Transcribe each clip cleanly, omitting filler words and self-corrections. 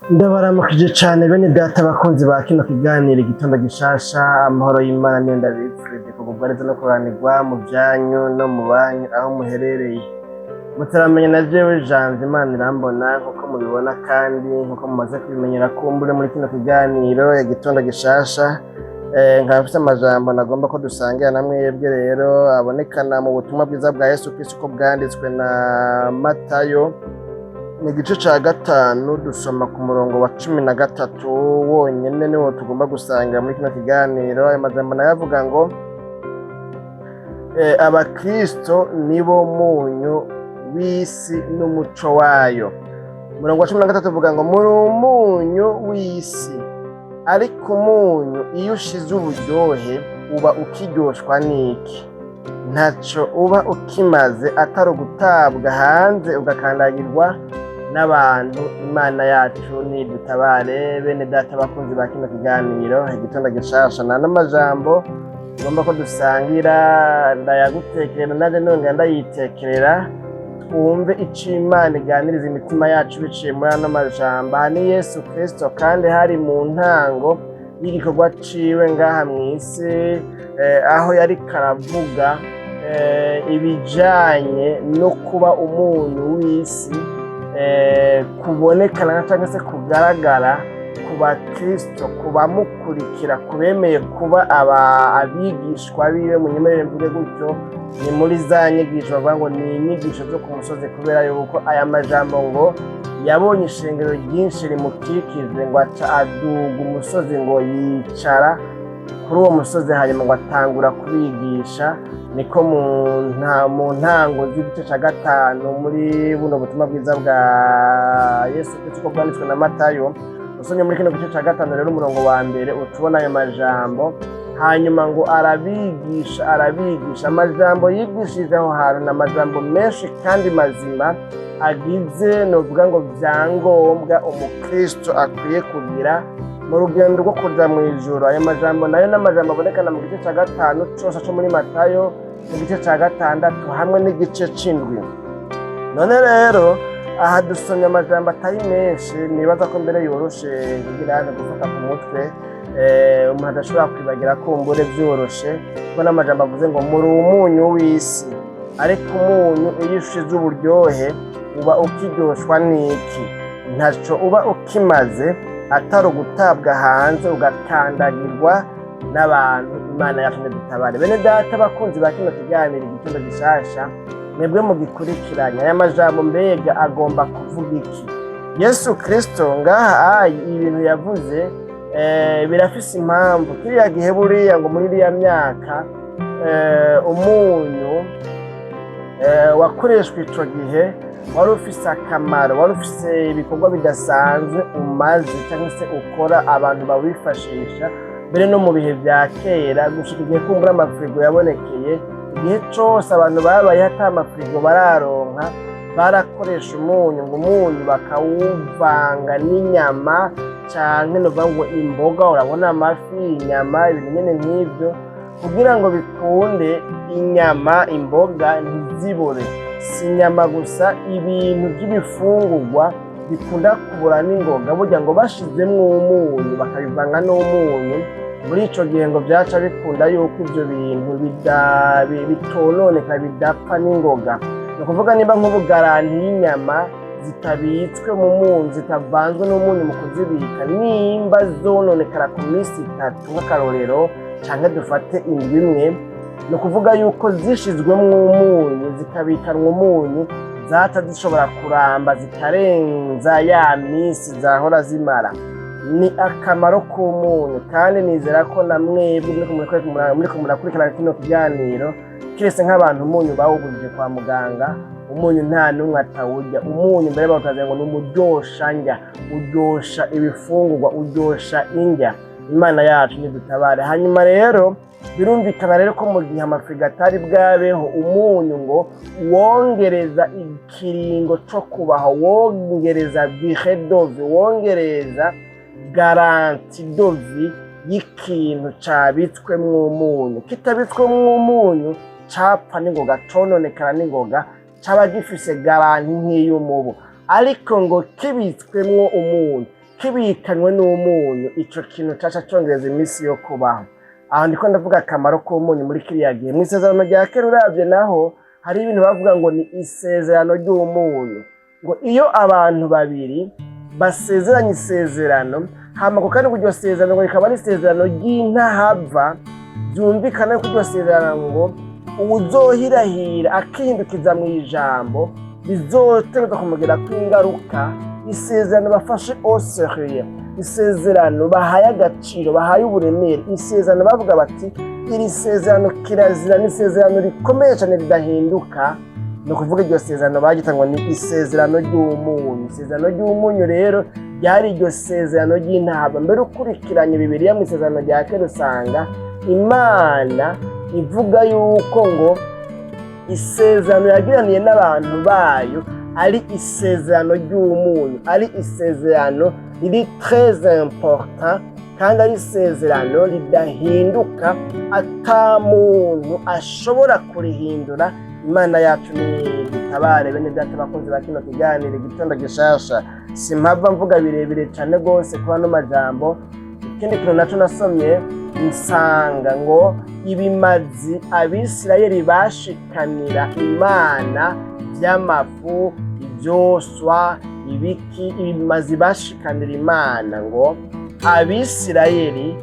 Ndabaramukije cane bene data abakunzi ba kino kiganiro igitondo gishasha, amahoro y'Imana niyo ndabipfurije kugubwa neza no kuranirwa mu vyanyu no mu banyu aho muherereye. Mutaramenya na jewe Janvier Imana irambona nkuko mubibona kandi nkuko mumaze kubimenyera kumbure muri kino kiganiro igitondo gishasha. Nkaba mfise amajambo nagomba ko dusangira na mwebwe rero abonekana mu butumwa bwiza bwa Yesu Kristo uko bwanditswe na Matayo mu gice ca gatanu dusoma ku murongo wa 13 wonyene niwo tugomba gusangira muri kino kiganiro. Ayo majambo nayo avuga ngo abakristo nibo munyu w'isi n'umuco wayo. Umurongo wa 13 uvuga ngo muri umunyu w'isi, ariko umunyu iyo ushize uburyohe uba ukiryoshwa n'iki? Ntaco uba ukimaze atari ugutabwa hanze ugakandagirwa n'abantu. Imana yacu nidutabare. Bene data abakunzi ba kino kiganiro igitondo gishasha na n'amajambo ngomba ko dusangira ndayagutekerera naje nongera ndayitekerera twumve ico Imana iganiriza imitima yacu biciye muri ano majambo. Aha ni Yesu Kristo kandi hari mu ntango y'igikorwa ciwe ngaha mw'isi, aho yari karavuga ibijanye no kuba umunyu w'isi, kubonekana cyangwa se kugaragara ku bakristo, kubamukurikira, kubemeye kuba abigishwa biwe. Munyemerere mvuge gutyo, ni muri za nyigisho bavuga ngo ni inyigisho zo ku musozi, kubera yuko aya majambo ngo yabonye ishengero ryinshi rimukikije ngo aca aduga umusozi ngo yicara kuri uwo musozi, hanyuma ngo atangura kubigisha. Niko mu ntango z'igice ca gatanu muri buno butumwa bwiza bwa Yesu Kristo uko bwanditswe na Matayo. Usomye muri kino gice ca gatanu rero umurongo wa mbere utubona ayo majambo, hanyuma ngo arabigisha. Amajambo yigishije aho hantu ni amajambo menshi kandi mazima agize novuga ngo vyangombwa umukristo akwiye kugira mu rugendo rwo kuja mw'ijuru. Ayo majambo nayo n'amajambo abonekana mu gice ca gatanu cose co muri Matayo, mu gice ca gatandatu hamwe n'igice c'indwi. None rero aha dusomye amajambo atari menshi, nibaza ko mbere yoroshe kugira ngo gufata ku mutwe umuntu adashobora kwibagira kumbure vyoroshe, kuko n'amajambo avuze ngo muri umunyu w'isi, ariko umunyu iyo ushize uburyohe uba ukiryoshwa n'iki? Ntaco uba ukimaze atari ugutabwa hanze ugakandagirwa n'abantu. Imana yacu nidutabare. Bene data abakunzi ba kino kiganiro igitondo gishasha, mwebwe mugikurikiranya aya majambo mbega agomba kuvuga iki? Yesu Kristo ngaha ibintu yavuze birafise impamvu. Kiriya gihe buriya ngo muri iriya myaka umunyu wakoreshwa ico gihe wari ufise akamaro, wari ufise ibikorwa bidasanzwe umaze cyangwa se ukora abantu bawifashisha mbere no mu bihe vya kera, gushika igihe kumbura amafirigo yabonekeye. Igihe cose abantu babaye ata amafirigo bararonka, barakoresha umunyu, ngo umunyu bakawuvanga n'inyama canke novuga ngo imboga, urabona amafi, inyama, ibintu nyene nk'ivyo, kugira ngo bikunde inyama, imboga ntizibore. Si inyama gusa, ibintu by'ibifungurwa bikunda kubura n'ingoga, burya ngo bashizemwo umunyu bakabivanga n'umunyu, muri ico gihe ngo vyaca bikunda yuko ivyo bintu bitononeka, bidapfa n'ingoga. Ni ukuvuga niba nk'ubugaranti y'inyama zitabitswe mu munyu, zitavanzwe n'umunyu mu kuzibika, nimba zononekara ku minsi 3 nk'akarorero, canke dufate indwi imwe, ni ukuvuga yuko zishizwemwo umunyu, zikabikanwa umunyu, zaca zishobora kuramba zikarenza ya minsi zahora zimara. Ni akamaro k'umunyu, kandi nizera ko na mwebwe muriko murakurikirana kino kiganiro, kiretse nk'abantu umunyu bawugurije kwa muganga, umunyu nta n'umwe atawurya. Umunyu mbere bawutaze ngo ni umuryoshandya, uryosha ibifungurwa, uryosha indya. Imana yacu nidutabare. Hanyuma rero birumvikana rero ko mu gihe amafirigo atari bwabeho, umunyu ngo wongereza ikiringo co kubaho, wongereza durée de vie, wongereza garanti de vie y'ikintu cabitswemwo umunyu. Kitabitswemwo umunyu capfa n'ingoga, cononekara n'ingoga, caba gifise garanti nk'iy'umubu. Ariko ngo kibitswemwo umunyu kibikanywe n'umunyu ico kintu caca congereza iminsi yo kubaho. Aho ndiko ndavuga akamaro k'umunyu muri kiriya gihe. Mw'isezerano rya kera uravye naho hari ibintu bavuga ngo ni isezerano ry'umunyu, ngo iyo abantu babiri basezeranye isezerano hama ko kandi iryo sezerano ngo rikaba ari isezerano ry'intahava, byumvikana ko iryo sezerano ngo uwuzohirahira akihindukiza mu ijambo bizotegerezwa kumugirako ingaruka. Isezerano bafashe au sérieux, isezerano bahaye agaciro, bahaye uburemere, isezerano bavuga bati iri sezerano kirazira, ni isezerano rikomeye cyane ridahinduka. Ni ukuvuga iryo sezerano bagita ngo ni isezerano ry'umunyu. Isezerano ry'umunyu rero ryari iryo sezerano ry'intahava. Mbere ukurikiranye Bibiliya mu isezerano rya kera usanga Imana ivuga yuko ngo isezerano yagiraniye n'abantu bayo ari isezerano ry'umunyu, ari isezerano riri très important kandi ari isezerano ridahinduka, ata muntu ashobora kurihindura. Imana yacu ni dutabare bene data bakunzi ba kino kiganiro igitondo gishasha. Simpava mvuga birebire cyane rwose kuba no majambo. Ikindi kintu naco nasomye nsanga ngo ibimazi Abisirayeli bashikanira Imana vy'amafu, ivyoswa, ibiki, ibimazi bashikanira Imana, ngo Abisirayeli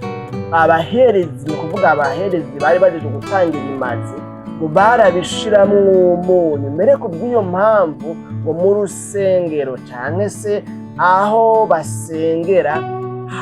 abaherezi, ni kuvuga abaherezi bari baje gutanga ibimazi, ngo barabishiramwo umunyu. Mbere ku bw'iyo mpamvu ngo mu rusengero canke se aho basengera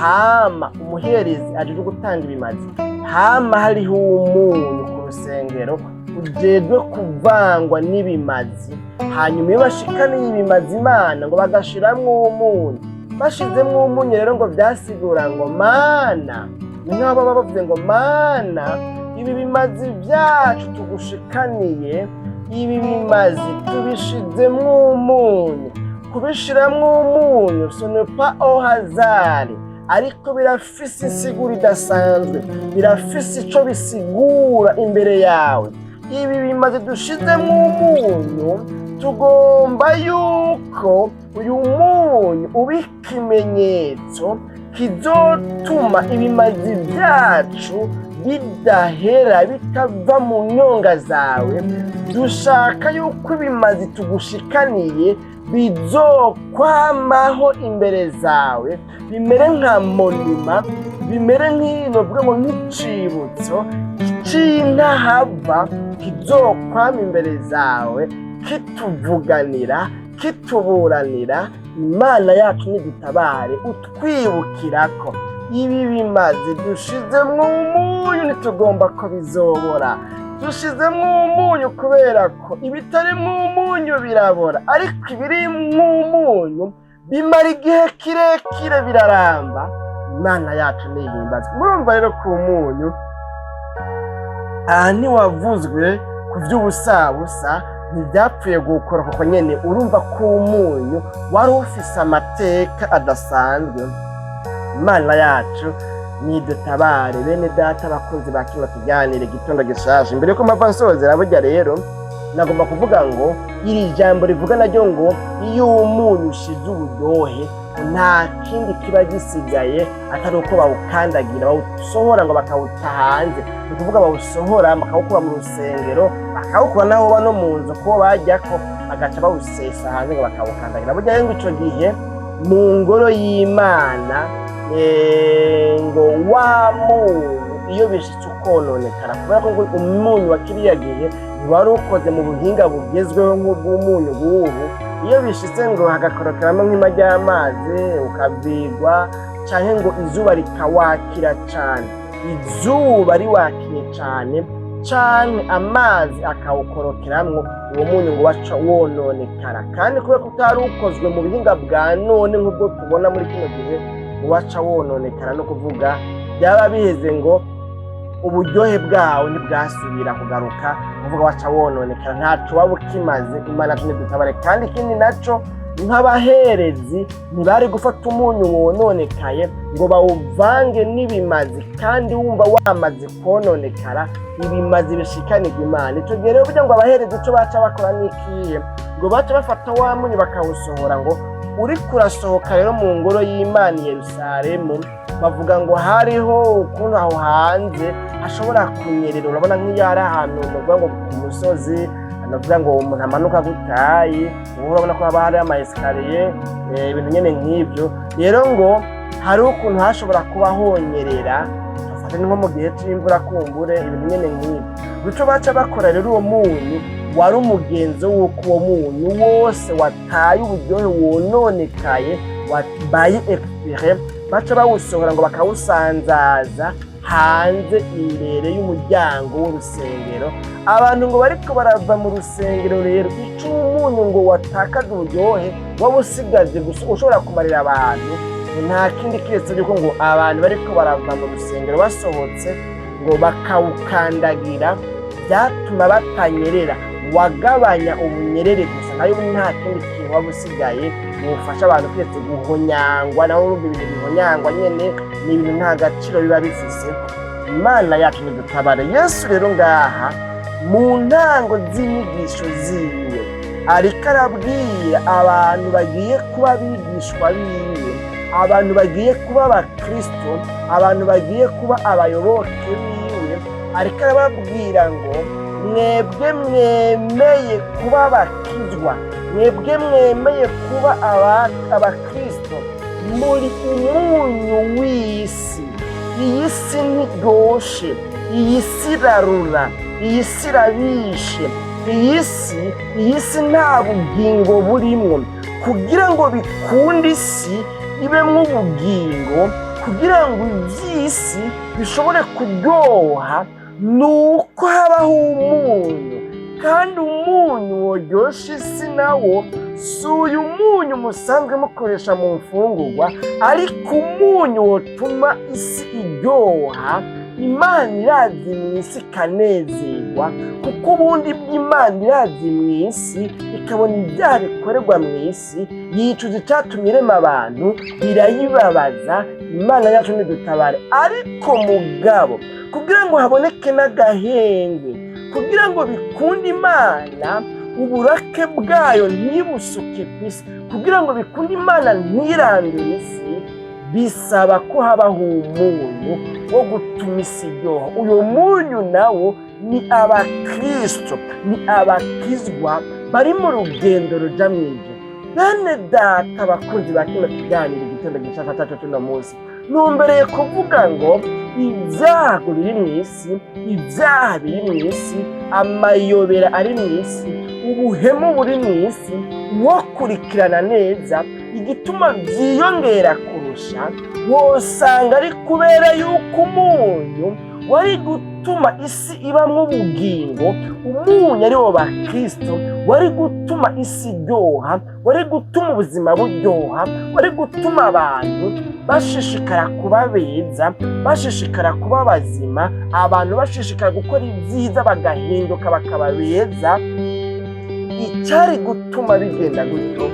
hama umuherezi aje gutanga ibimazi, hama hariho umunyu ku rusengero ujejwe kuvangwa n'ibimazi. Hanyuma iyo bashikaniye ibimazi Imana ngo bagashiramwo umunyu. Bashizemwo umunyu rero ngo vyasigura ngo Mana, niho baba bavuze ngo Mana, ibi bimazi vyacu tugushikaniye, ibi bimazi tubishizemwo umunyu. Kubishiramwo umunyu ce n'est pas au hasard, ariko birafise insiguro idasanzwe, birafise ico bisigura imbere yawe. Ibi bimazi dushizemwo umunyu, tugomba yuko uyu munyu uba ikimenyetso kizotuma ibimazi vyacu bidahera, bitava mu nyonga zawe. Dushaka yuko ibimazi tugushikaniye bizokwamaho imbere zawe, bimere nka monima, bimere nk'icibutso c'intahava, kizokwama imbere zawe, kituvuganira, kituburanira. Imana yacu nidutabare, utwibukirako ibi bimazi dushizemwo umunyu ntitugomba ko bizobora. Dushizemwo umunyu kubera ko ibitarimwo umunyu birabora, ariko ibirimwo umunyu bimara igihe kirekire, biraramba. Imana yacu nihimbazwe. Murumva rero ku munyu aha ntiwavuzwe ku vy'ubusabusa, ntibyapfuye gukora kuko nyene urumva ko umunyu wari ufise amateka adasanzwe. Imana yacu nidutabare bene data bakunzi ba kino kiganiro igitondo gishasha. Imbere yuko mpava nsozera burya rero nagomba kuvuga ngo iri jambo rivuga naryo ngo iyo umunyu ushize uburyohe nta kindi kiba gisigaye atari uko bawukandagira, bawusohora ngo bakawuta hanze. Ni ukuvuga bawusohora bakawukura mu rusengero, bakawukura naho bano mu nzu kuko bajyako, bagaca bawusesa hanze ngo bakawukandagira. Burya rero ico gihe mu ngoro y'Imana ngo wa munyu iyo bishitse ukononekara, kubera ko umunyu wa kiriya gihe ntiwari ukoze mu buhinga bugezweho nk'ubw'umunyu bw'ubu. Iyo bishitse ngo hagakorokeramo nk'ima ry'amazi ukavigwa, canke ngo izuba rikawakira cane, izuba riwakiye cane, canke amazi akawukorokeramwo, uwo munyu ngo waca wononekara. Kandi kubera ko utari ukozwe mu buhinga bwa none nk'ubwo tubona muri kino gihe, waca wononekara. No kuvuga byaba biheze ngo uburyohe bwawe ntibwasubira kugaruka, kuvuga waca wononekara, ntaco waba ukimaze. Imana nidutabare. Kandi ikindi naco, nk'abaherezi ntibari gufata umunyu wononekaye ngo bawuvange n'ibimazi, kandi wumva wamaze kononekara, ibimazi bishikanirwa Imana. Ico gihe rero burya ngo abaherezi ico baca bakora n'ikihe, ngo baca bafata wa munyu bakawusohora, ngo uri kurasohoka rero mu ngoro y'Imana i Yerusalemu, bavuga ngo hariho ukuntu aho hanze hashobora kunyerera. Urabona nk'iyo hari ahantu bavuga ngo ku musozi, navuga ngo umuntu amanuka gutayi, urabona ko haba hari ama-esikariye, ibintu nyene nk'ibyo. Rero ngo hari ukuntu hashobora kuba honyerera, ni nko mu gihe c'imvura kumbure, ibintu nyene nk'ibyo. Bico baca bakora rero uwo munyu wari umugenzo w'uko uwo munyu wose wataye uburyohe, wononekaye, wabaye expire, baca bawusohora ngo bakawusanzaza hanze imbere y'umuryango w'urusengero. Abantu ngo bariko barava mu rusengero rero, ico umunyu ngo watakaje uburyohe wabusigaje gusa ushobora kumarira abantu, nta kindi kiretse yuko ngo abantu bariko barava mu rusengero basohotse ngo bakawukandagira, byatuma batanyerera, wagabanya ubunyerere gusa, nayo nta kindi kintu wabusigaye bufasha abantu kiretse guhonyangwa. naho urumva ibintu bihonyangwa nyene ni ibintu nta gaciro biba bifise. Imana yacu nidutabare. Yesu rero ngaha mu ntango z'inyigisho ziwe ariko arabwira abantu bagiye kuba abigishwa biwe, abantu bagiye kuba abakristo, abantu bagiye kuba abayoboke biwe, ariko arababwira ngo mwebwe mwemeye kuba abakizwa, mwebwe mwemeye kuba abakristo, muri umunyu w'isi. Iyi si ntiryoshe, iyi si irarura, iyi si irabishe, iyi si nta bugingo burimwo. Kugira ngo bikunde isi ibemwo ubugingo, kugira ngo iby'isi bishobore kuryoha, nuko habaho umunyu. Kandi umunyu woryosha isi nawo si uyu munyu musanzwe mukoresha mu mfungurwa, ariko umunyu wotuma isi iryoha. Imana irazi mu isi ikanezerwa, kuko ubundi bw'Imana irazi mu isi ikabona ibyaha bikorerwa mu isi, yicuza icyatumye irema abantu, birayibabaza. Imana yacu nidutabare. Ariko mugabo, kugira ngo haboneke n'agahenge, kugira ngo bikunde Imana uburake bwayo ntibusuke ku isi, kugira ngo bikunde Imana ntirandure isi, bisaba ko habaho umunyu wo gutuma isi iryoha. Uyu munyu nawo ni abakristo, ni abakizwa bari mu rugendo ruja mw'ijuru. Bene data bakunzi ba kino kiganiro igitondo gishasha cacu c'uno munsi, numbereye kuvuga ngo ibyago biri mw'isi, ibyaha biri mw'isi, amayobera ari mw'isi, ubuhemu buri mw'isi, wokurikirana neza, igituma byiyongera kurusha, wosanga ari kubera yuko umunyu wari gutuma isi ibamwo ubugingo, umunyu ari wo bakristo, wari gutuma isi iryoha, wari gutuma ubuzima buryoha, wari gutuma abantu bashishikara kuba beza, bashishikara kuba bazima, abantu bashishikara gukora ibyiza bagahinduka bakaba beza. Icyari gutuma bigenda gutyo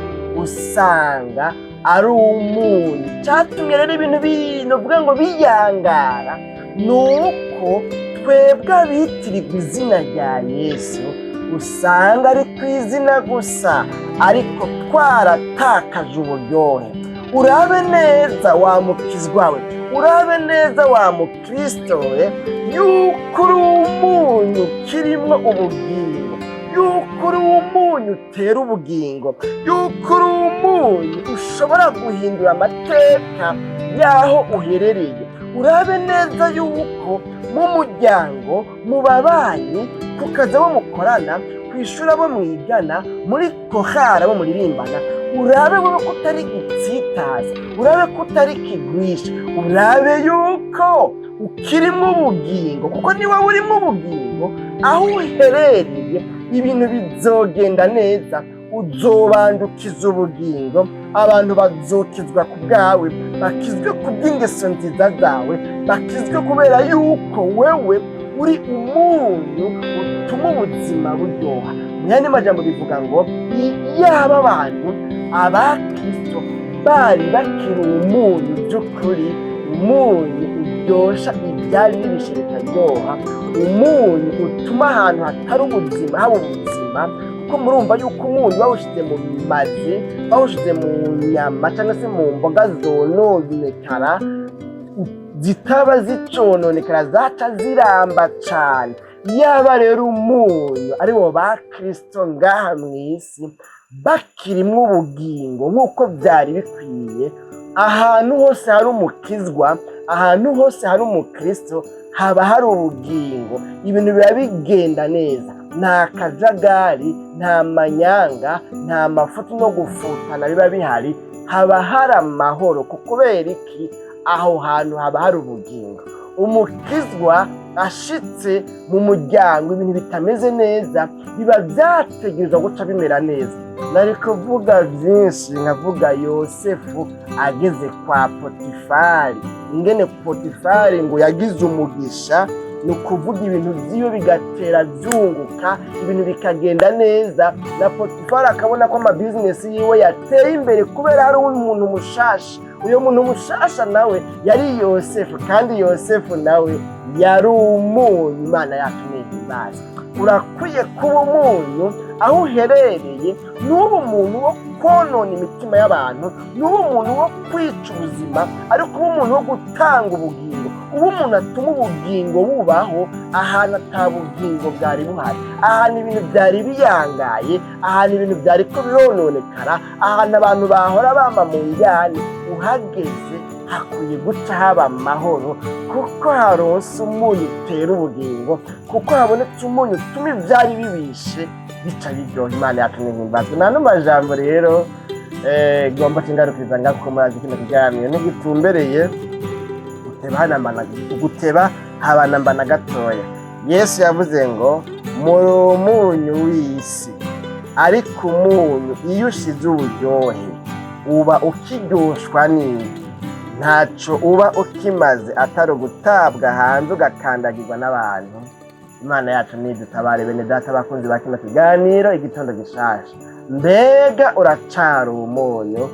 usanga ari umunyu. Cyatumye rero ibintu bivuga ngo biyangara, nuko twebwe abitirirwa izina rya Yesu usanga ari ku izina gusa, ariko twaratakaje uburyohe. Urabe neza wa mukizwa we, urabe neza wa mukristo we, yuko uri umunyu kirimwo ubugingo, yuko uri umunyu utera ubugingo, yuko uri umunyu ushobora guhindura amateka y'aho uherereye. Urabe neza yuko mu muryango, mu babanyi, ku kazi abo mukorana, ku ishuri abo mwigana, muri kohara abo muririmbana, urabe wowe ko utari igitsitaza, urabe ko utari kigwisha, urabe yuko ukirimo ubugingo, kuko niba urimo ubugingo aho uherereye ibintu bizogenda neza, uzobandukiza ubugingo, abantu bazokizwa ku bwawe, bakizwe ku bw'ingeso nziza zawe, bakizwe kubera yuko wewe uri umunyu utuma ubuzima buryoha. Mu yandi majambo bivuga ngo yaba abantu abakristo bari bakiri umunyu by'ukuri, umunyu uryosha ibyari bibishe bikaryoha, umunyu utuma ahantu hatari ubuzima haba ubuzima, kuko kuko murumva yuko umunyu bawushize mu mazi, bawushize mu nyama cyangwa se mu mboga zononekara, zitaba zicononekara, zaca ziramba cyane. Yaba rero umunyu ari bo ba Kristo ngaha mu isi, bakirimwo ubugingo nk'uko byari bikwiye, ahantu hose hari umukizwa, ahantu hose hari umukristo, haba hari ubugingo, ibintu biba bigenda neza, nta kajagari, nta manyanga, nta mafuti no gufutana biba bihari, haba hari amahoro. kubera iki? Aho hantu haba hari ubugingo. Umukizwa ashitse mu muryango ibintu bitameze neza, biba byategerezwa guca bimera neza. Nari kuvuga byinshi, nkavuga Yosefu ageze kwa Potifari, ingene Potifari ngo yagize umugisha, ni ukuvuga ibintu byiwe bigatera byunguka, ibintu bikagenda neza, na Potifari akabona ko amabizinesi yiwe yateye imbere kubera hari umuntu mushasha. Uyo muntu mushasha nawe yari Yosefu, kandi Yosefu nawe yari umunyu. Imana yacu nihimbaza. Urakwiye kuba umunyu aho uherereye, n'ubu umuntu wo konona imitima y'abantu, n'ubu umuntu wo kwica ubuzima, ariko uba umuntu wo gutanga ubugingo, uba umuntu atuma ubugingo bubaho ahantu ata bugingo bwari buhari, ahantu ibintu byari biyangaye, ahantu ibintu byari ko birononekara, ahantu abantu bahora bamba mu njyane. Uhageze hakwiye guca haba amahoro, kuko haronse umunyu utera ubugingo, kuko habonetse umunyu utuma ibyari bibishe bica biryoha. Imana yacu nihimbazwe. Nta n'amajambo rero gomba kingarukiza ngako murazi kino kiganiro n'igitumbereye guteba habanambana gatoya. Yesu yavuze ngo muri umunyu w'isi, ariko umunyu iyo ushize uburyohe uba ukiryoshwa n'indi, ntaco uba ukimaze atari ugutabwa hanze ugakandagirwa n'abantu. Imana yacu nidutabare. Bene data bakunzi ba kino kiganiro igitondo gishasha, mbega uracari umunyu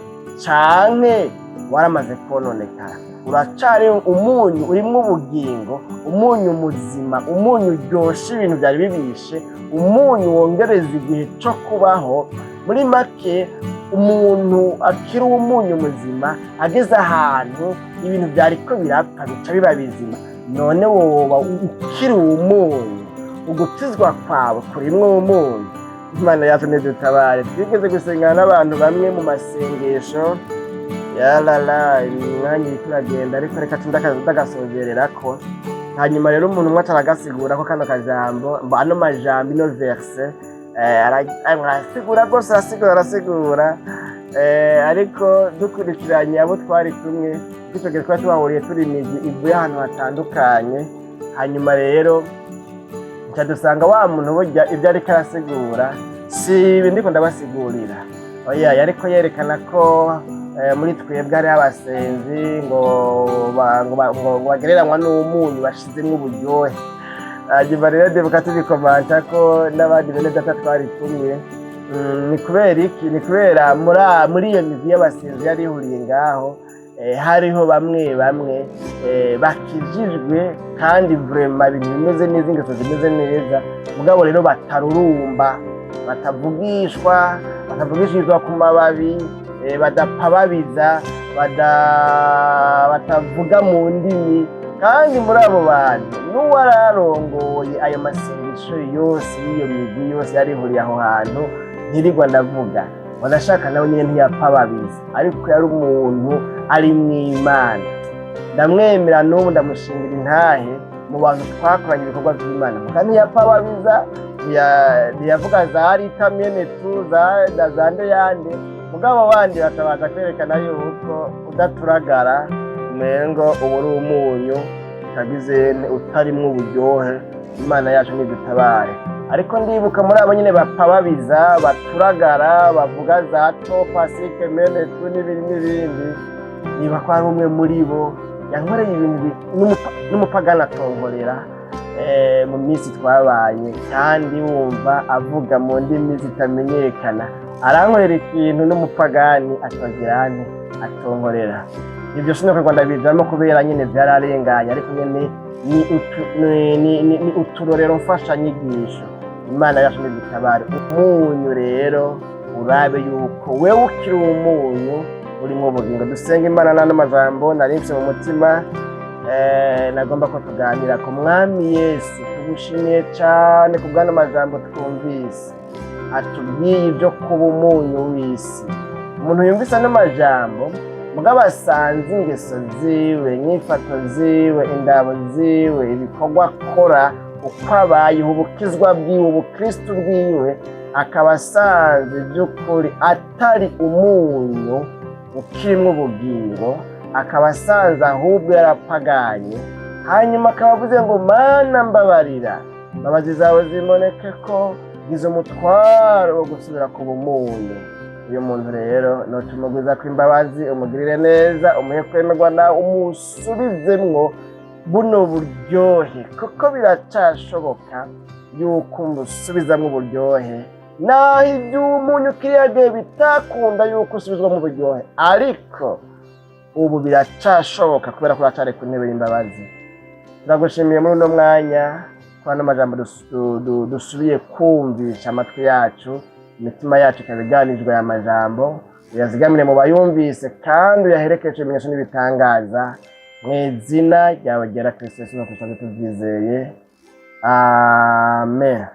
canke waramaze kononekara? Uracari umunyu urimwo ubugingo, umunyu muzima, umunyu uryosha ibintu byari bibishe, umunyu wongereza igihe cyo kubaho. Muri make umuntu akiri umunyu muzima, ageze ahantu ibintu byari ko birapfa bica biba bizima. None woba ukiri umunyu, ugukizwa kwawe kurimwo umunyu. Imana yacu nidutabare. Twigeze gusengana n'abantu bamwe mu masengesho, yalala imwanya iriko iragenda, ariko reka ndagasozererako. Hanyuma rero umuntu umwe aragasigura ko kano kajambo, ano majambo, ino verse arasigura rwose, arasigura, ariko dukurikiranye abo twari kumwe, dutoge twari tubahuriye turi imigwi ivuye ahantu hatandukanye. Hanyuma rero nca dusanga wa muntu burya ibyo ariko arasigura si ibi ndiko ndabasigurira, oya yariko yerekana ko muri twebwe hariho abasenzi ngo bagereranywa n'umunyu bashizemwo uburyohe. Hanyuma rero ndibuka tubikomanta ko n'abandi bene data twari kumwe. Ni kubera iki? Ni kubera muri iyo migwi y'abasenzi yari ihuriye ngaho, hariho bamwe bakijijwe kandi vraiment ibintu bimeze neza, ingeso zimeze neza, mugabo rero batarurumba, batavugishirizwa ku mababi, badapababiza, batavuga mu ndimi. Kandi muri abo bantu n'uwararongoye ayo masengesho yose y'iyo migwi yose yarihuriye aho hantu, ntirirwa ndavuga, wanashaka nawe nyine ntiyapababiza, ariko yari umuntu ari mw'Imana. Ndamwemera n'ubu ndamushingira intahe mu bantu twakoranye ibikorwa by'Imana, kandi ntiyapababiza, ntiyavuga za Rita mwene tu za Ndeyande, mugabo wandi batabaza kwerekana yuko udaturagara mengo ubu uri umunyu utagize utarimwo uburyohe. Imana yacu nidutabare. Ariko ndibuka muri abo nyine bapababiza, baturagara, bavuga za topasike mene tu n'ibindi, niba ko ari umwe muri bo yankoreye ibintu n'umupagana atonkorera mu minsi twabaye, kandi wumva avuga mu ndimi zitamenyekana, arankorera ikintu n'umupagani atogirane atonkorera. Ibyo sinokorwa ndabijamo kubera nyine byararenganye, ariko nyine ni uturorero mfashanyigisho. Imana yacu nidutabare. Umunyu rero urabe yuko wewe ukiri umunyu urimo ubugingo. Dusenga Imana n'ano majambo narinse mu mutima nagomba ko tuganira ku Mwami Yesu. Tugushimiye cyane ku bw'ano majambo twumvise atubwiye ibyo kuba umunyu w'isi. Umuntu yumvise ano majambo mugabo asanze ingeso ziwe, inyifato ziwe, indabo ziwe, ibikorwa akora, uko abayeho, ubukizwa bwiwe, ubukristu bwiwe, akaba asanze by'ukuri atari umunyu ukirimo ubugingo, akaba asanze ahubwo yarapaganye, hanyuma akaba avuze ngo Mana mbabarira, imbabazi zawe zimoneke ko ngize umutwaro wo gusubira ku bumunyu. Uyu muntu rero notumuguza ko imbabazi umugirire neza, umuhe kwemerwa nawe, umusubizemwo buno buryohe, kuko biracashoboka yuko umusubizamwo uburyohe naho iby'umunyu kiriya gihe bitakunda yuko usubizwamo uburyohe, ariko ubu biracashoboka kubera ko uracari ku ntebe y'imbabazi. Turagushimiye muri uno mwanya ko ano majambo dusubiye kumvisha amatwi yacu, imitima yacu ikaba iganijwe aya majambo, uyazigamire mu bayumvise kandi uyaherekeje ibimenyetso n'ibitangaza mu izina ryawe ryera Kristo Yesu, no tuvyizeye. Amen.